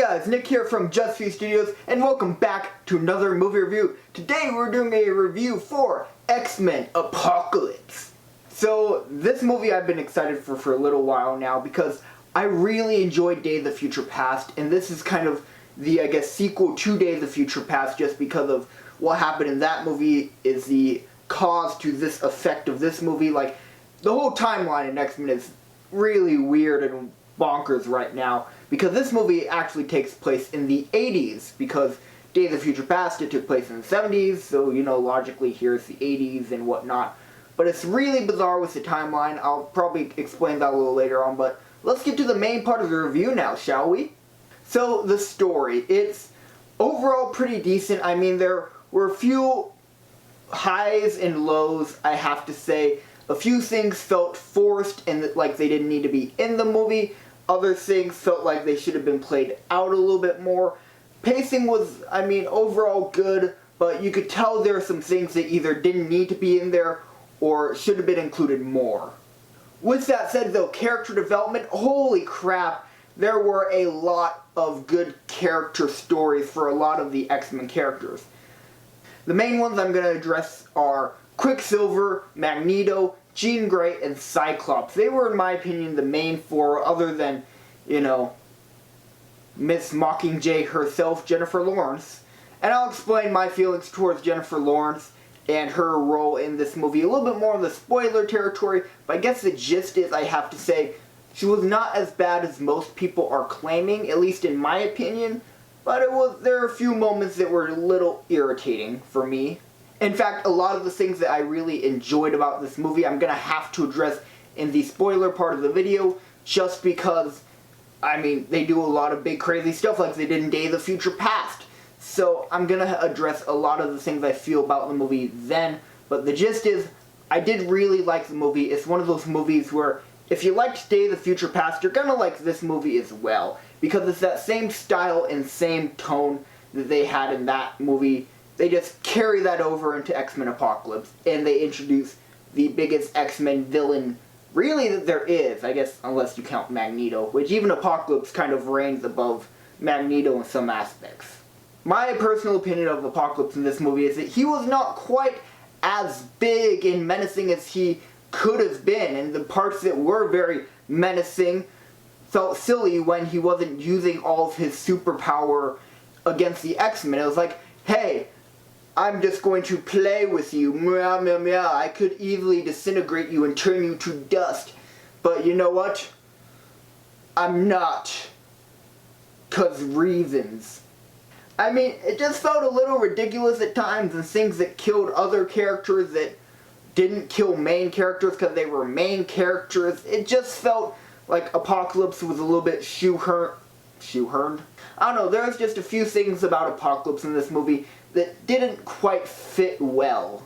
guys, Nick here from Just Few Studios, and welcome back to another movie review. Today we're doing a review for X-Men Apocalypse. So this movie I've been excited for a little while now because I really enjoyed Day of the Future Past, and this is kind of the, I guess, sequel to Day of the Future Past just because of what happened in that movie is the cause to this effect of this movie. Like, the whole timeline in X-Men is really weird and bonkers right now because this movie actually takes place in the 80s because Day of the Future Past, it took place in the 70s, so, you know, logically here's the 80s and whatnot. But it's really bizarre with the timeline. I'll probably explain that a little later on, but let's get to the main part of the review now, shall we? So, the story. It's overall pretty decent. I mean, there were a few highs and lows, I have to say. A few things felt forced and like they didn't need to be in the movie. Other things felt like they should have been played out a little bit more. Pacing was, I mean, overall good, but you could tell there are some things that either didn't need to be in there or should have been included more. With that said, though, character development, holy crap, there were a lot of good character stories for a lot of the X-Men characters. The main ones I'm going to address are Quicksilver, Magneto, Jean Grey, and Cyclops. They were, in my opinion, the main four, other than, you know, Miss Mockingjay herself, Jennifer Lawrence. And I'll explain my feelings towards Jennifer Lawrence and her role in this movie a little bit more in the spoiler territory, but I guess the gist is, I have to say, she was not as bad as most people are claiming, at least in my opinion, but there are a few moments that were a little irritating for me. In fact, a lot of the things that I really enjoyed about this movie I'm going to have to address in the spoiler part of the video, just because, I mean, they do a lot of big crazy stuff like they did in Day of the Future Past. So I'm going to address a lot of the things I feel about the movie then, but the gist is, I did really like the movie. It's one of those movies where, if you liked Day of the Future Past, you're going to like this movie as well, because it's that same style and same tone that they had in that movie. They just carry that over into X-Men Apocalypse, and they introduce the biggest X-Men villain, really, that there is, I guess, unless you count Magneto, which even Apocalypse kind of reigns above Magneto in some aspects. My personal opinion of Apocalypse in this movie is that he was not quite as big and menacing as he could have been, and the parts that were very menacing felt silly when he wasn't using all of his superpower against the X-Men. It was like, hey, I'm just going to play with you, meow, meow, meow. I could easily disintegrate you and turn you to dust. But you know what? I'm not. 'Cause reasons. I mean, it just felt a little ridiculous at times, and things that killed other characters that didn't kill main characters because they were main characters. It just felt like Apocalypse was a little bit shoehorned? I don't know, there's just a few things about Apocalypse in this movie that didn't quite fit well.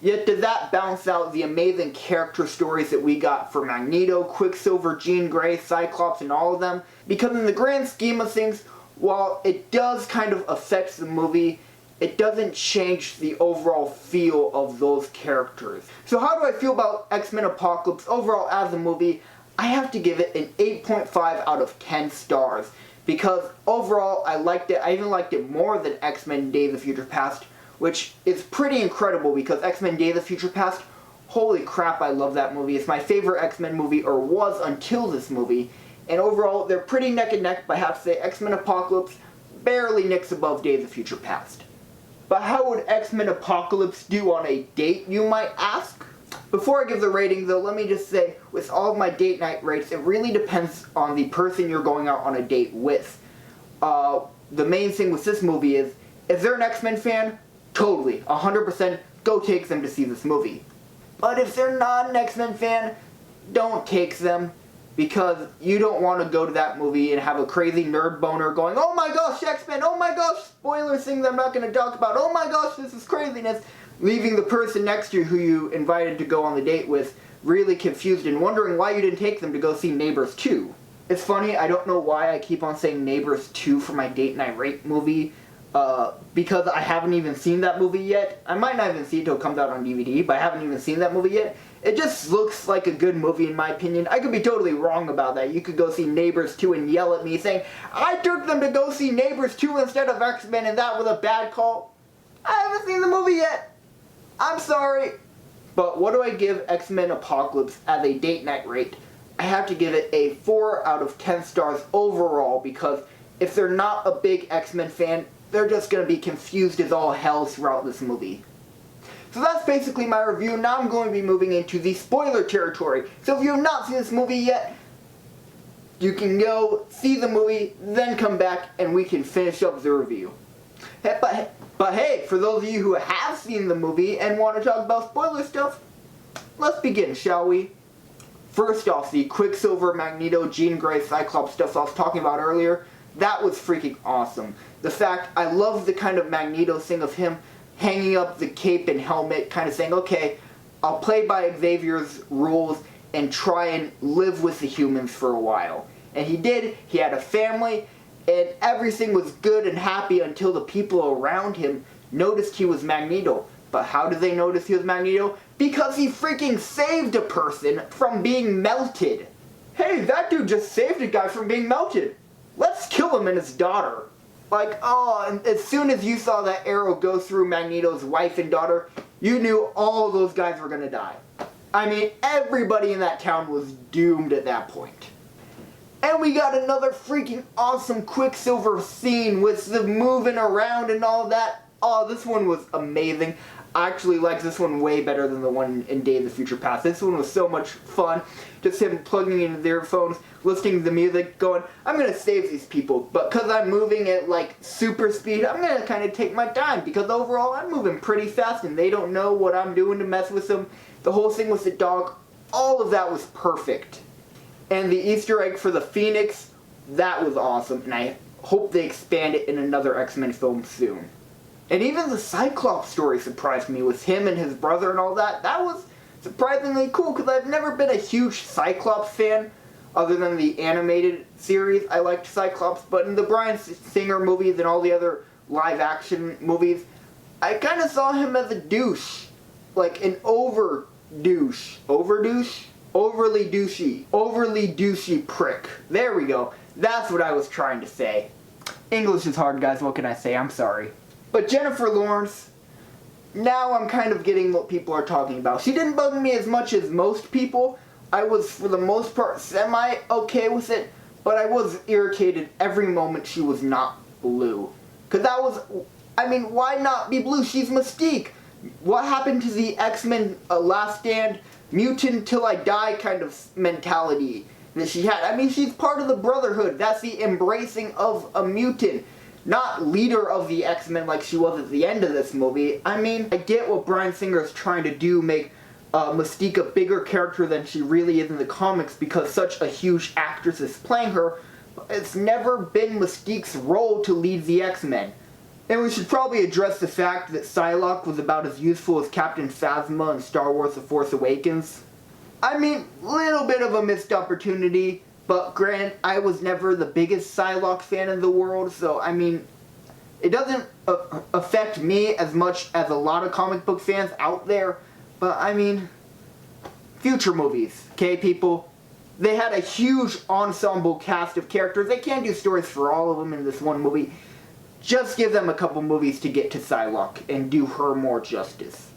Yet did that balance out the amazing character stories that we got for Magneto, Quicksilver, Jean Grey, Cyclops, and all of them. Because in the grand scheme of things, while it does kind of affect the movie, it doesn't change the overall feel of those characters. So how do I feel about X-Men Apocalypse overall as a movie? I have to give it an 8.5 out of 10 stars. Because overall, I liked it. I even liked it more than X-Men Day of the Future Past, which is pretty incredible because X-Men Day of the Future Past, holy crap, I love that movie. It's my favorite X-Men movie, or was until this movie. And overall, they're pretty neck and neck, but I have to say X-Men Apocalypse barely nicks above Day of the Future Past. But how would X-Men Apocalypse do on a date, you might ask? Before I give the rating, though, let me just say, with all of my date night rates, it really depends on the person you're going out on a date with. The main thing with this movie is, if they're an X-Men fan, totally, 100%, go take them to see this movie. But if they're not an X-Men fan, don't take them, because you don't want to go to that movie and have a crazy nerd boner going, oh my gosh, X-Men, oh my gosh, spoiler things I'm not going to talk about, oh my gosh, this is craziness. Leaving the person next to you who you invited to go on the date with really confused and wondering why you didn't take them to go see Neighbors 2. It's funny, I don't know why I keep on saying Neighbors 2 for my date night rate movie. because I haven't even seen that movie yet. I might not even see it until it comes out on DVD, but I haven't even seen that movie yet. It just looks like a good movie in my opinion. I could be totally wrong about that. You could go see Neighbors 2 and yell at me saying, I took them to go see Neighbors 2 instead of X-Men and that was a bad call. I haven't seen the movie yet. I'm sorry. But what do I give X-Men Apocalypse as a date night rate? I have to give it a 4 out of 10 stars overall because if they're not a big X-Men fan, they're just going to be confused as all hell throughout this movie. So that's basically my review. Now I'm going to be moving into the spoiler territory. So if you have not seen this movie yet, you can go see the movie, then come back and we can finish up the review. But hey, for those of you who have seen the movie and want to talk about spoiler stuff, let's begin, shall we? First off, the Quicksilver, Magneto, Jean Grey, Cyclops stuff I was talking about earlier, that was freaking awesome. The fact, I love the kind of Magneto thing of him hanging up the cape and helmet, kind of saying, okay, I'll play by Xavier's rules and try and live with the humans for a while. And he did, he had a family, and everything was good and happy until the people around him noticed he was Magneto. But how did they notice he was Magneto? Because he freaking saved a person from being melted. Hey, that dude just saved a guy from being melted. Let's kill him and his daughter. Like, oh, and as soon as you saw that arrow go through Magneto's wife and daughter, you knew all those guys were gonna die. I mean, everybody in that town was doomed at that point. And we got another freaking awesome Quicksilver scene with the moving around and all that. Oh, this one was amazing. I actually liked this one way better than the one in Days of Future Past. This one was so much fun. Just him plugging into their phones, listening to the music, going, I'm going to save these people. But because I'm moving at like super speed, I'm going to kind of take my time. Because overall, I'm moving pretty fast and they don't know what I'm doing to mess with them. The whole thing with the dog, all of that was perfect. And the Easter egg for the Phoenix, that was awesome. And I hope they expand it in another X-Men film soon. And even the Cyclops story surprised me with him and his brother and all that. That was surprisingly cool because I've never been a huge Cyclops fan other than the animated series. I liked Cyclops, but in the Bryan Singer movies and all the other live action movies, I kind of saw him as a douche. Like an overly douchey prick. There we go. That's what I was trying to say. English is hard, guys. What can I say? I'm sorry. But Jennifer Lawrence, now I'm kind of getting what people are talking about. She didn't bug me as much as most people. I was, for the most part, semi-okay with it, but I was irritated every moment she was not blue. Because that was, I mean, why not be blue? She's Mystique. What happened to the X-Men Last Stand, mutant till I die kind of mentality that she had? I mean, she's part of the Brotherhood. That's the embracing of a mutant. Not leader of the X-Men like she was at the end of this movie. I mean, I get what Bryan Singer is trying to do, make Mystique a bigger character than she really is in the comics because such a huge actress is playing her. But it's never been Mystique's role to lead the X-Men. And we should probably address the fact that Psylocke was about as useful as Captain Phasma in Star Wars The Force Awakens. I mean, little bit of a missed opportunity. But granted, I was never the biggest Psylocke fan in the world, so I mean, it doesn't affect me as much as a lot of comic book fans out there. But I mean, future movies, okay people? They had a huge ensemble cast of characters. They can't do stories for all of them in this one movie. Just give them a couple movies to get to Psylocke and do her more justice.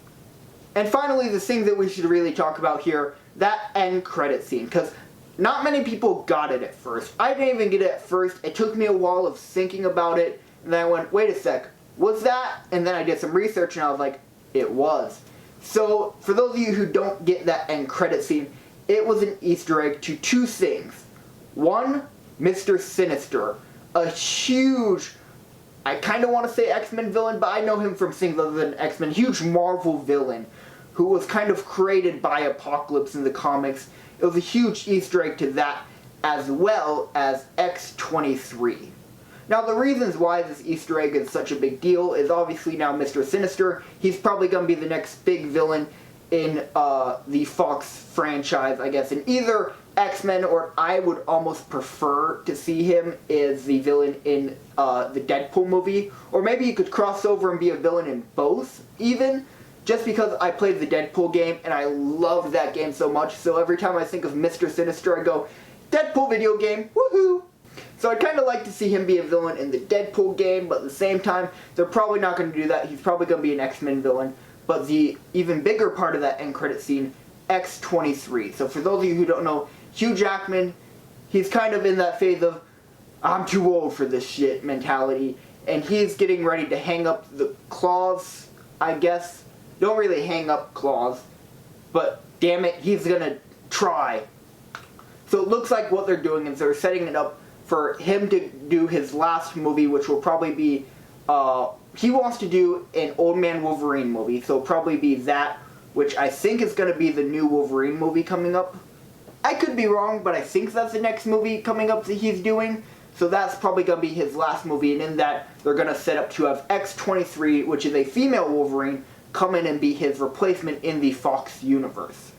And finally, the thing that we should really talk about here, that end credit scene, because not many people got it at first. I didn't even get it at first. It took me a while of thinking about it, and then I went, wait a sec, was that? And then I did some research, and I was like, it was. So, for those of you who don't get that end credit scene, it was an Easter egg to two things. One, Mr. Sinister, a huge, I kind of want to say X-Men villain, but I know him from things other than X-Men, huge Marvel villain, who was kind of created by Apocalypse in the comics. It was a huge Easter egg to that, as well as X-23. Now, the reasons why this Easter egg is such a big deal is obviously now Mr. Sinister. He's probably going to be the next big villain in the Fox franchise, I guess, in either X-Men, or I would almost prefer to see him as the villain in the Deadpool movie. Or maybe he could cross over and be a villain in both, even. Just because I played the Deadpool game, and I loved that game so much, so every time I think of Mr. Sinister, I go, Deadpool video game, woohoo! So I'd kind of like to see him be a villain in the Deadpool game, but at the same time, they're probably not going to do that. He's probably going to be an X-Men villain. But the even bigger part of that end credit scene, X-23. So for those of you who don't know, Hugh Jackman, he's kind of in that phase of, I'm too old for this shit mentality, and he's getting ready to hang up the claws, I guess. Don't really hang up claws, but damn it, he's gonna try. So it looks like what they're doing is they're setting it up for him to do his last movie, which will probably be, he wants to do an Old Man Wolverine movie, so it'll probably be that, which I think is gonna be the new Wolverine movie coming up. I could be wrong, but I think that's the next movie coming up that he's doing. So that's probably going to be his last movie, and in that, they're going to set up to have X-23, which is a female Wolverine, come in and be his replacement in the Fox universe.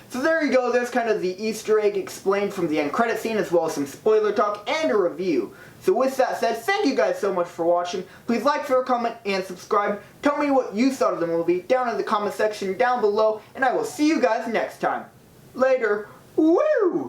So there you go, there's kind of the Easter egg explained from the end credit scene, as well as some spoiler talk and a review. So with that said, thank you guys so much for watching. Please like, share, comment, and subscribe. Tell me what you thought of the movie down in the comment section down below, and I will see you guys next time. Later. Woo!